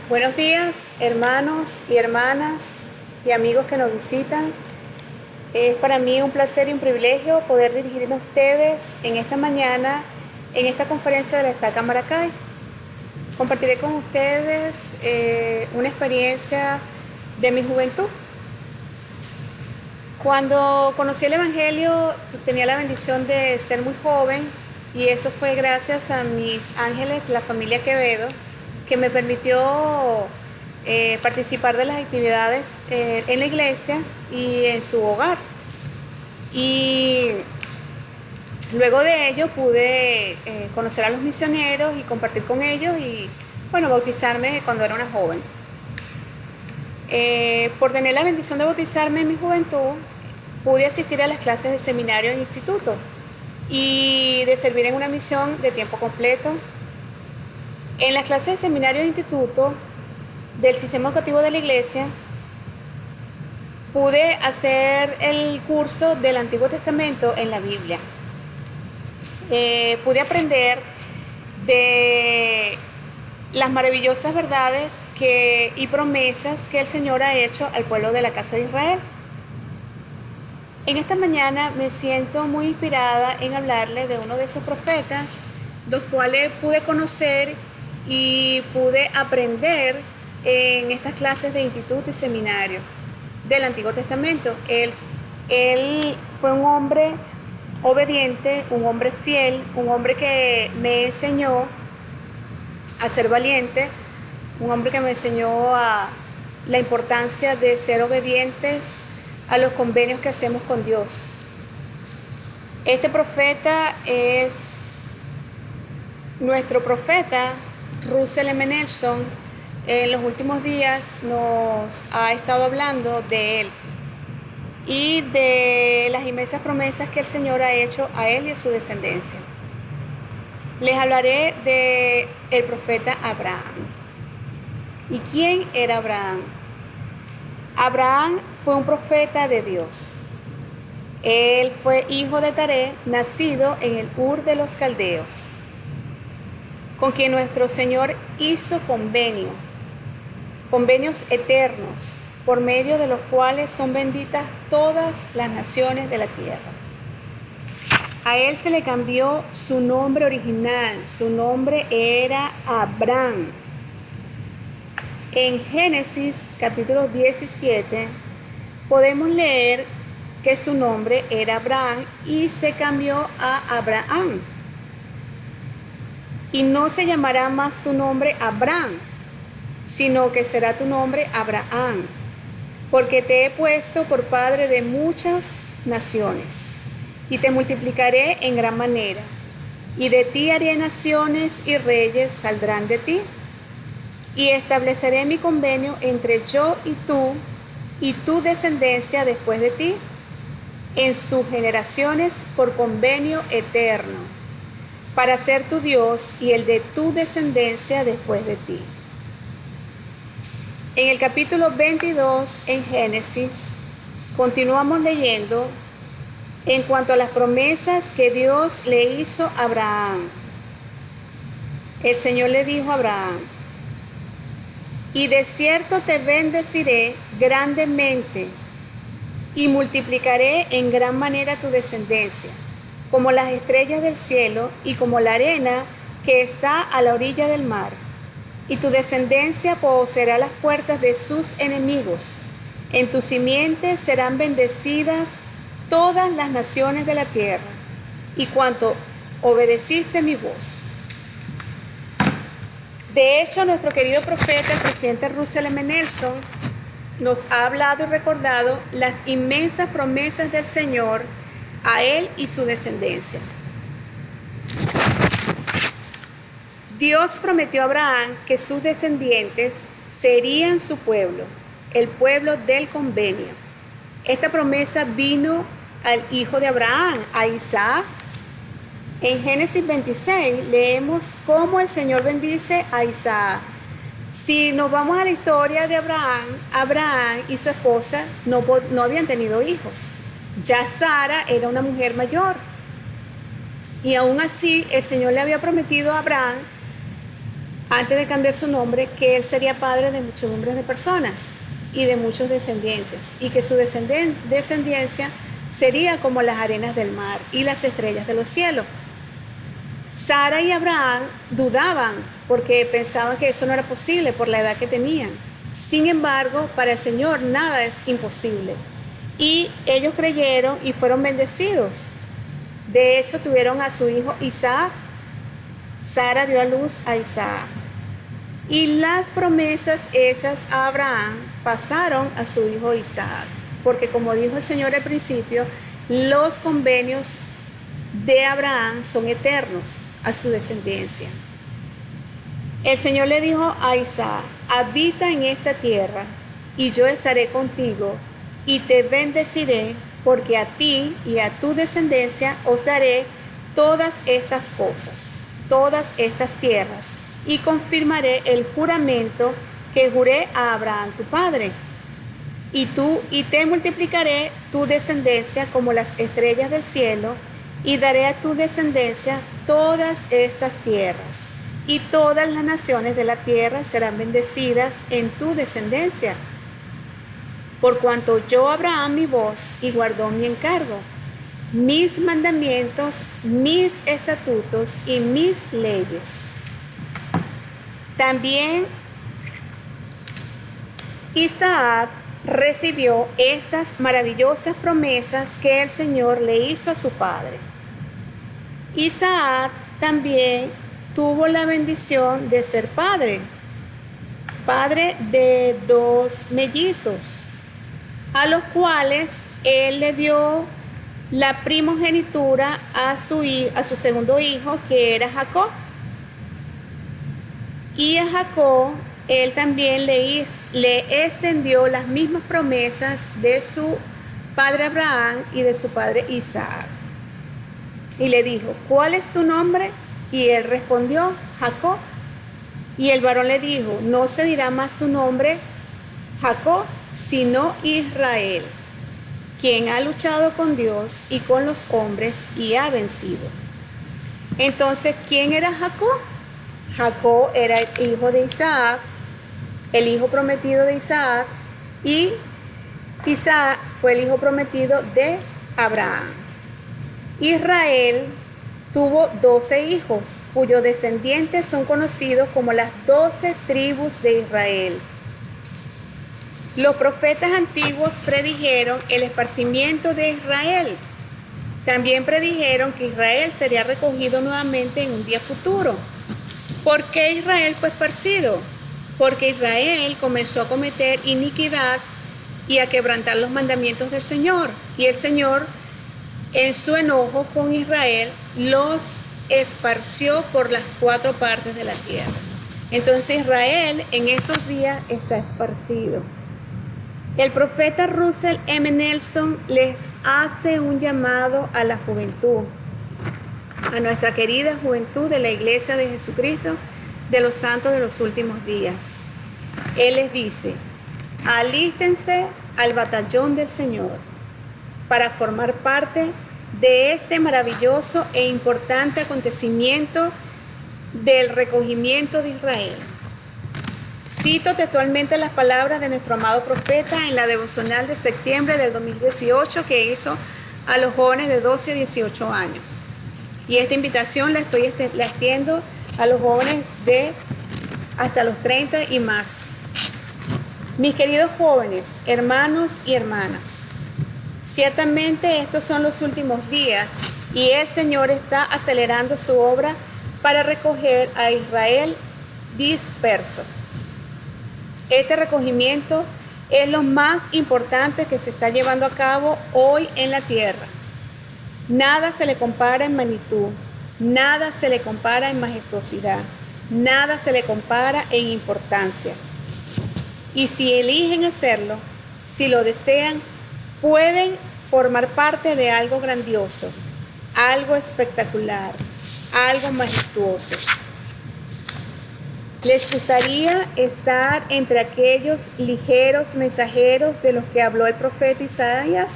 Buenos días, hermanos y hermanas y amigos que nos visitan. Es para mí un placer y un privilegio poder dirigirme a ustedes en esta mañana, en esta conferencia de la Estaca Maracay. Compartiré con ustedes una experiencia de mi juventud. Cuando conocí el Evangelio tenía la bendición de ser muy joven y eso fue gracias a mis ángeles, la familia Quevedo, que me permitió participar de las actividades en la iglesia y en su hogar. Y luego de ello pude conocer a los misioneros y compartir con ellos y, bueno, bautizarme cuando era una joven. Por tener la bendición de bautizarme en mi juventud, pude asistir a las clases de seminario e instituto y de servir en una misión de tiempo completo. En las clases de seminario e instituto del sistema educativo de la iglesia, pude hacer el curso del Antiguo Testamento en la Biblia. Pude aprender de las maravillosas verdades y promesas que el Señor ha hecho al pueblo de la casa de Israel. En esta mañana me siento muy inspirada en hablarle de uno de esos profetas, los cuales pude conocer y pude aprender en estas clases de instituto y seminario del Antiguo Testamento. Él fue un hombre obediente, un hombre fiel, un hombre que me enseñó a ser valiente, un hombre que me enseñó a la importancia de ser obedientes a los convenios que hacemos con Dios. Este profeta es nuestro profeta, Russell M. Nelson. En los últimos días nos ha estado hablando de él y de las inmensas promesas que el Señor ha hecho a él y a su descendencia. Les hablaré del profeta Abraham. ¿Y quién era Abraham? Abraham fue un profeta de Dios. Él fue hijo de Taré, nacido en el Ur de los Caldeos, con quien nuestro Señor hizo convenios eternos, por medio de los cuales son benditas todas las naciones de la tierra. A él se le cambió su nombre original, su nombre era Abraham. En Génesis capítulo 17 podemos leer que su nombre era Abraham y se cambió a Abraham. Y no se llamará más tu nombre Abraham, sino que será tu nombre Abraham, porque te he puesto por padre de muchas naciones, y te multiplicaré en gran manera, y de ti haré naciones y reyes saldrán de ti, y estableceré mi convenio entre yo y tu descendencia después de ti, en sus generaciones por convenio eterno, para ser tu Dios y el de tu descendencia después de ti. En el capítulo 22 en Génesis, continuamos leyendo en cuanto a las promesas que Dios le hizo a Abraham. El Señor le dijo a Abraham: y de cierto te bendeciré grandemente y multiplicaré en gran manera tu descendencia, como las estrellas del cielo y como la arena que está a la orilla del mar. Y tu descendencia poseerá las puertas de sus enemigos. En tu simiente serán bendecidas todas las naciones de la tierra, y cuanto obedeciste mi voz. De hecho, nuestro querido profeta, el presidente Russell M. Nelson, nos ha hablado y recordado las inmensas promesas del Señor a él y su descendencia. Dios prometió a Abraham que sus descendientes serían su pueblo, el pueblo del convenio. Esta promesa vino al hijo de Abraham, a Isaac. En Génesis 26 leemos cómo el Señor bendice a Isaac. Si nos vamos a la historia de Abraham y su esposa no habían tenido hijos. Ya Sara era una mujer mayor. Y aún así el Señor le había prometido a Abraham antes de cambiar su nombre, que él sería padre de muchedumbres de personas y de muchos descendientes, y que su descendencia sería como las arenas del mar y las estrellas de los cielos. Sara y Abraham dudaban porque pensaban que eso no era posible por la edad que tenían. Sin embargo, para el Señor nada es imposible. Y ellos creyeron y fueron bendecidos. De hecho, tuvieron a su hijo Isaac. Sara dio a luz a Isaac. Y las promesas hechas a Abraham pasaron a su hijo Isaac. Porque como dijo el Señor al principio, los convenios de Abraham son eternos a su descendencia. El Señor le dijo a Isaac: habita en esta tierra y yo estaré contigo y te bendeciré, porque a ti y a tu descendencia os daré todas estas cosas, todas estas tierras, y confirmaré el juramento que juré a Abraham tu padre. Y te multiplicaré tu descendencia como las estrellas del cielo, y daré a tu descendencia todas estas tierras, y todas las naciones de la tierra serán bendecidas en tu descendencia. Por cuanto oyó Abraham mi voz y guardó mi encargo, mis mandamientos, mis estatutos y mis leyes. También Isaac recibió estas maravillosas promesas que el Señor le hizo a su padre. Isaac también tuvo la bendición de ser padre de 2 mellizos, a los cuales él le dio la primogenitura a su segundo hijo, que era Jacob. Y a Jacob él también le extendió las mismas promesas de su padre Abraham y de su padre Isaac. Y le dijo: ¿cuál es tu nombre? Y él respondió: Jacob. Y el varón le dijo: no se dirá más tu nombre Jacob, sino Israel, quien ha luchado con Dios y con los hombres y ha vencido. Entonces, ¿quién era Jacob? Jacob era el hijo de Isaac, el hijo prometido de Isaac, y Isaac fue el hijo prometido de Abraham. Israel tuvo 12 hijos, cuyos descendientes son conocidos como las 12 tribus de Israel. Los profetas antiguos predijeron el esparcimiento de Israel. También predijeron que Israel sería recogido nuevamente en un día futuro. ¿Por qué Israel fue esparcido? Porque Israel comenzó a cometer iniquidad y a quebrantar los mandamientos del Señor. Y el Señor, en su enojo con Israel, los esparció por las 4 partes de la tierra. Entonces Israel en estos días está esparcido. El profeta Russell M. Nelson les hace un llamado a la juventud, a nuestra querida juventud de la Iglesia de Jesucristo de los Santos de los Últimos Días. Él les dice: alístense al batallón del Señor para formar parte de este maravilloso e importante acontecimiento del recogimiento de Israel. Cito textualmente las palabras de nuestro amado profeta en la devocional de septiembre del 2018 que hizo a los jóvenes de 12 a 18 años. Y esta invitación la extiendo a los jóvenes de hasta los 30 y más. Mis queridos jóvenes, hermanos y hermanas, ciertamente estos son los últimos días y el Señor está acelerando su obra para recoger a Israel disperso. Este recogimiento es lo más importante que se está llevando a cabo hoy en la tierra. Nada se le compara en magnitud, nada se le compara en majestuosidad, nada se le compara en importancia. Y si eligen hacerlo, si lo desean, pueden formar parte de algo grandioso, algo espectacular, algo majestuoso. ¿Les gustaría estar entre aquellos ligeros mensajeros de los que habló el profeta Isaías?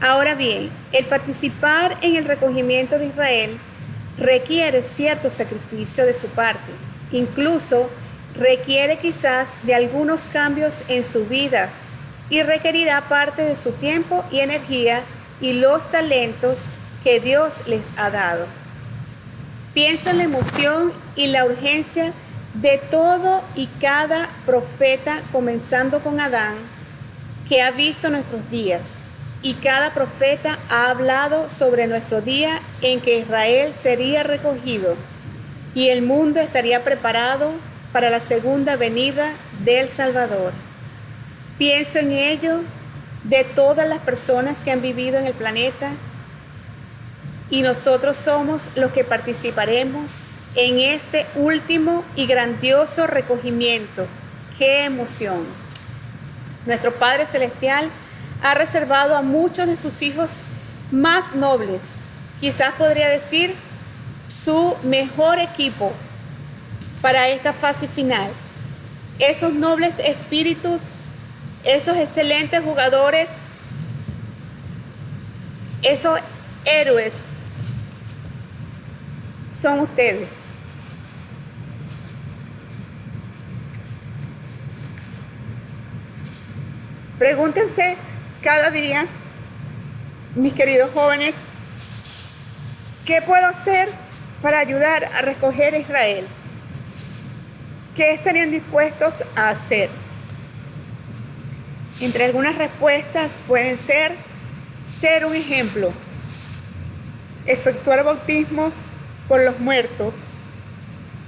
Ahora bien, el participar en el recogimiento de Israel requiere cierto sacrificio de su parte, Incluso requiere quizás de algunos cambios en sus vidas y requerirá parte de su tiempo y energía y los talentos que Dios les ha dado. Pienso en la emoción y la urgencia de todo y cada profeta, comenzando con Adán, que ha visto nuestros días, y cada profeta ha hablado sobre nuestro día en que Israel sería recogido y el mundo estaría preparado para la segunda venida del Salvador. Pienso en ello de todas las personas que han vivido en el planeta, y nosotros somos los que participaremos en este último y grandioso recogimiento. ¡Qué emoción! Nuestro Padre Celestial ha reservado a muchos de sus hijos más nobles, quizás podría decir su mejor equipo, para esta fase final. Esos nobles espíritus, esos excelentes jugadores, esos héroes son ustedes. Pregúntense cada día, mis queridos jóvenes, ¿qué puedo hacer para ayudar a recoger a Israel? ¿Qué estarían dispuestos a hacer? Entre algunas respuestas pueden ser un ejemplo, efectuar bautismo por los muertos,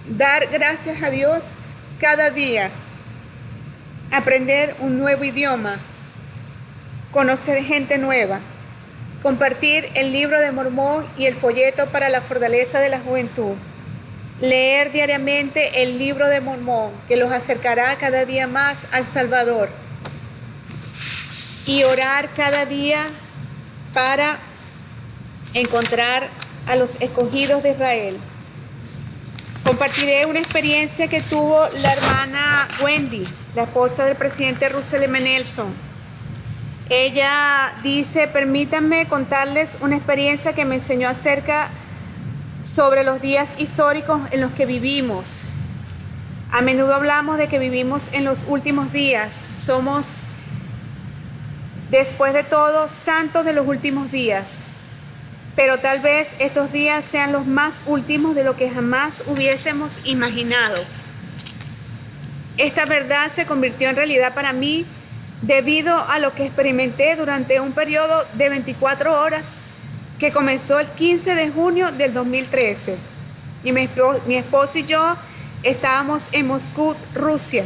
dar gracias a Dios cada día, aprender un nuevo idioma, conocer gente nueva, compartir el libro de Mormón y el folleto para la fortaleza de la juventud, leer diariamente el libro de Mormón, que los acercará cada día más al Salvador, y orar cada día para encontrar a los escogidos de Israel. Compartiré una experiencia que tuvo la hermana Wendy, la esposa del presidente Russell M. Nelson. Ella dice: permítanme contarles una experiencia que me enseñó acerca sobre los días históricos en los que vivimos. A menudo hablamos de que vivimos en los últimos días. Somos, después de todo, santos de los últimos días. Pero tal vez estos días sean los más últimos de lo que jamás hubiésemos imaginado. Esta verdad se convirtió en realidad para mí debido a lo que experimenté durante un periodo de 24 horas que comenzó el 15 de junio del 2013. Y mi esposo y yo estábamos en Moscú, Rusia.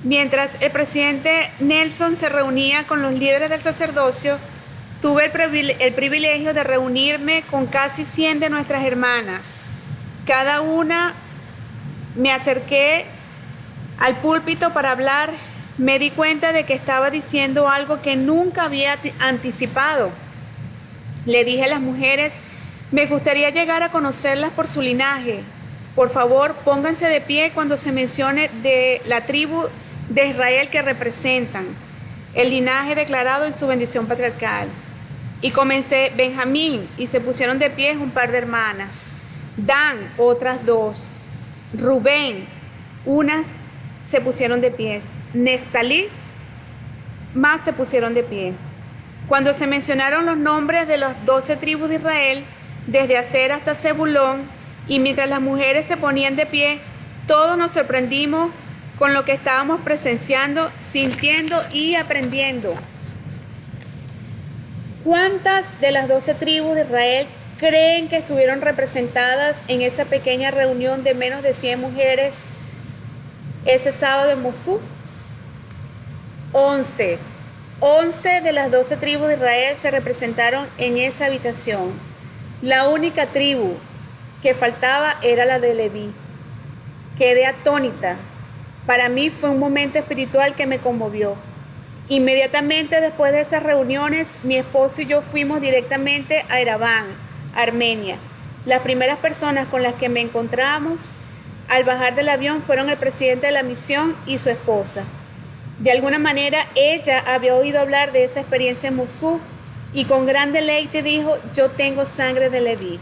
Mientras el presidente Nelson se reunía con los líderes del sacerdocio, tuve el privilegio de reunirme con casi 100 de nuestras hermanas. Cada una me acerqué al púlpito para hablar. Me di cuenta de que estaba diciendo algo que nunca había anticipado. Le dije a las mujeres: me gustaría llegar a conocerlas por su linaje. Por favor, pónganse de pie cuando se mencione de la tribu de Israel que representan, el linaje declarado en su bendición patriarcal. Y comencé: Benjamín, y se pusieron de pie un par de hermanas. Dan, otras dos. Rubén, unas se pusieron de pie. Neftalí, más se pusieron de pie. Cuando se mencionaron los nombres de las 12 tribus de Israel, desde Aser hasta Zebulón, y mientras las mujeres se ponían de pie, todos nos sorprendimos con lo que estábamos presenciando, sintiendo y aprendiendo. ¿Cuántas de las 12 tribus de Israel creen que estuvieron representadas en esa pequeña reunión de menos de 100 mujeres ese sábado en Moscú? 11. 11 de las 12 tribus de Israel se representaron en esa habitación. La única tribu que faltaba era la de Leví. Quedé atónita. Para mí fue un momento espiritual que me conmovió. Inmediatamente después de esas reuniones, mi esposo y yo fuimos directamente a Ereván, Armenia. Las primeras personas con las que me encontramos al bajar del avión fueron el presidente de la misión y su esposa. De alguna manera, ella había oído hablar de esa experiencia en Moscú y con gran deleite dijo: yo tengo sangre de Leví.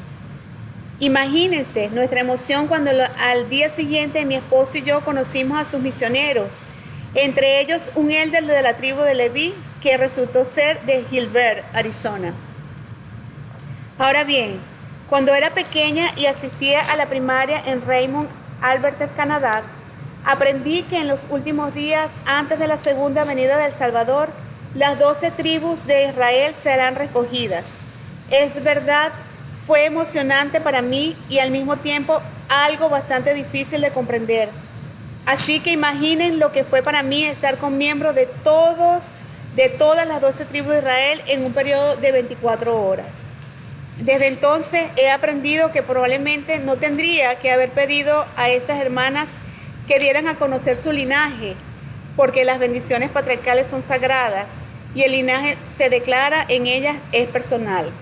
Imagínense nuestra emoción cuando al día siguiente mi esposo y yo conocimos a sus misioneros, entre ellos un elder de la tribu de Leví que resultó ser de Gilbert, Arizona. Ahora bien, cuando era pequeña y asistía a la primaria en Raymond, Alberta, Canadá, aprendí que en los últimos días antes de la segunda venida del Salvador, las 12 tribus de Israel serán recogidas. Es verdad, fue emocionante para mí y al mismo tiempo algo bastante difícil de comprender. Así que imaginen lo que fue para mí estar con miembros de todas las 12 tribus de Israel en un periodo de 24 horas. Desde entonces he aprendido que probablemente no tendría que haber pedido a esas hermanas que dieran a conocer su linaje, porque las bendiciones patriarcales son sagradas y el linaje se declara en ellas es personal.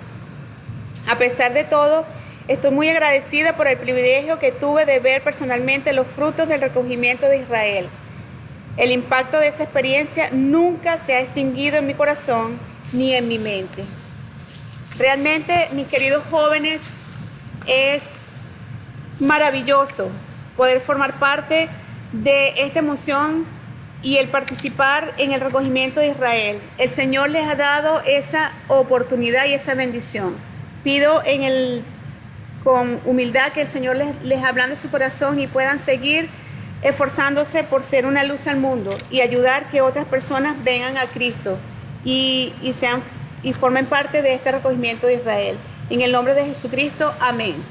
A pesar de todo, estoy muy agradecida por el privilegio que tuve de ver personalmente los frutos del recogimiento de Israel. El impacto de esa experiencia nunca se ha extinguido en mi corazón ni en mi mente. Realmente, mis queridos jóvenes, es maravilloso poder formar parte de esta emoción y el participar en el recogimiento de Israel. El Señor les ha dado esa oportunidad y esa bendición. Pido con humildad que el Señor les ablande su corazón y puedan seguir esforzándose por ser una luz al mundo y ayudar que otras personas vengan a Cristo y formen parte de este recogimiento de Israel. En el nombre de Jesucristo, amén.